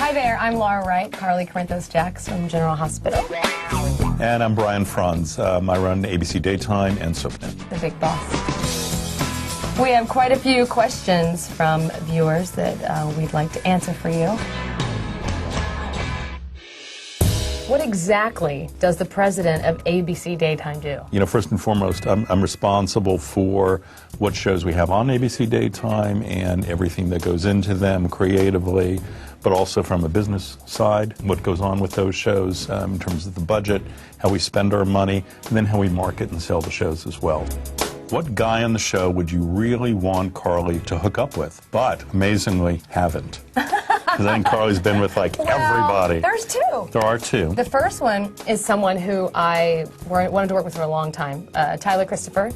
Hi there, I'm Laura Wright, Carly Corinthos-Jacks from General Hospital. And I'm Brian Franz. I run ABC Daytime and SoapNet. The big boss. We have quite a few questions from viewers that we'd like to answer for you. What exactly does the president of ABC Daytime do? You know, first and foremost, I'm responsible for what shows we have on ABC Daytime and everything that goes into them creatively, but also from a business side, what goes on with those shows in terms of the budget, how we spend our money, and then how we market and sell the shows as well. What guy on the show would you really want Carly to hook up with, but amazingly haven't? Because I think Carly's been with everybody. There's two. There are two. The first one is someone who I wanted to work with for a long time, Tyler Christopher.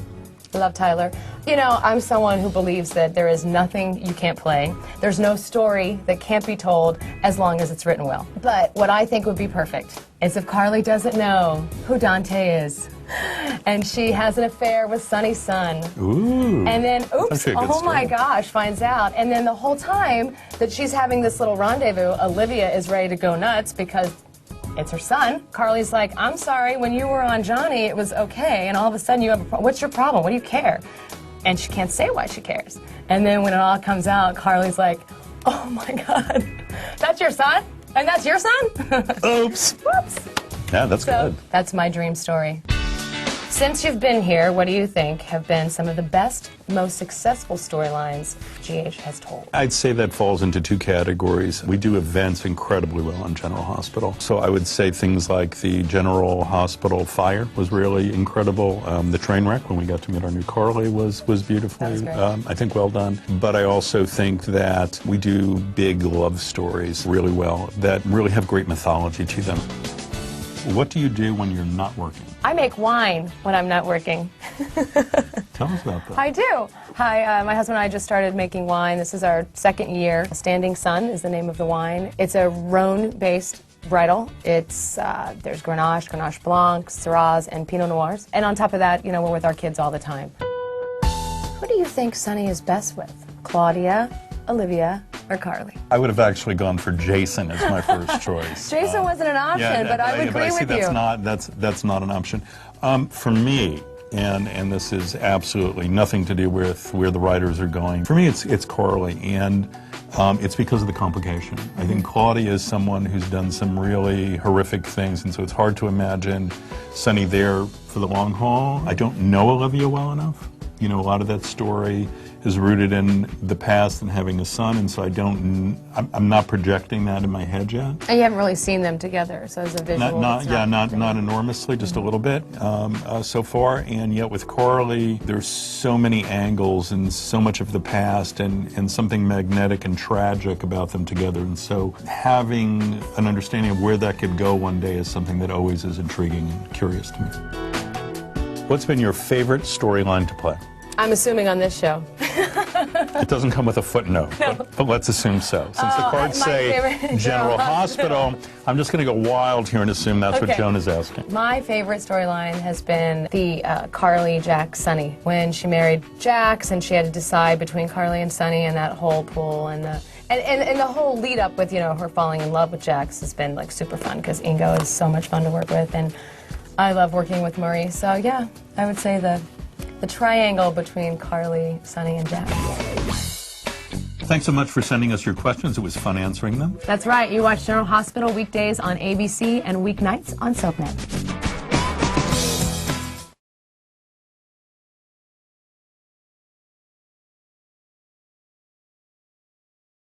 I love Tyler. You know, I'm someone who believes that there is nothing you can't play. There's no story that can't be told as long as it's written well. But what I think would be perfect is if Carly doesn't know who Dante is, and she has an affair with Sonny's son. Ooh. And then, oops, oh my gosh, finds out. And then the whole time that she's having this little rendezvous, Olivia is ready to go nuts because it's her son. Carly's like, I'm sorry, when you were on Johnny, it was okay, and all of a sudden you have a problem. What's your problem? What do you care? And she can't say why she cares. And then when it all comes out, Carly's like, oh my God, that's your son? And that's your son? Oops. Whoops. Yeah, that's good. That's my dream story. Since you've been here, what do you think have been some of the best, most successful storylines GH has told? I'd say that falls into two categories. We do events incredibly well on General Hospital. So I would say things like the General Hospital fire was really incredible. The train wreck, when we got to meet our new Carly, was beautifully, I think, well done. But I also think that we do big love stories really well that really have great mythology to them. What do you do when you're not working? I make wine when I'm not working. Tell us about that. I do. Hi, my husband and I just started making wine. This is our second year. Standing Sun is the name of the wine. It's a Rhone-based varietal. It's there's Grenache Blanc, Syrahs, and Pinot Noirs. And on top of that, you know, we're with our kids all the time. Who do you think Sonny is best with? Claudia, Olivia, or Carly? I would have actually gone for Jason as my first choice. Jason wasn't an option, but I would agree with you. That's not an option. For me, and this is absolutely nothing to do with where the writers are going. For me, it's Carly, and it's because of the complication. I think Claudia is someone who's done some really horrific things, and so it's hard to imagine Sonny there for the long haul. I don't know Olivia well enough. You know, a lot of that story is rooted in the past and having a son, and so I'm not projecting that in my head yet. And you haven't really seen them together, so as a visual, not enormously, just a little bit so far. And yet with Carly, there's so many angles and so much of the past and something magnetic and tragic about them together. And so having an understanding of where that could go one day is something that always is intriguing and curious to me. What's been your favorite storyline to play? I'm assuming on this show. It doesn't come with a footnote, no. but let's assume so. Since the cards say General Hospital, I'm just going to go wild here and assume that's what Joan is asking. My favorite storyline has been the Carly, Jack, Sonny. When she married Jax and she had to decide between Carly and Sonny and that whole pool and the whole lead up with, you know, her falling in love with Jax has been like super fun because Ingo is so much fun to work with and I love working with Murray. So yeah, I would say the triangle between Carly, Sonny, and Jack. Thanks so much for sending us your questions. It was fun answering them. That's right. You watch General Hospital weekdays on ABC and weeknights on SoapNet.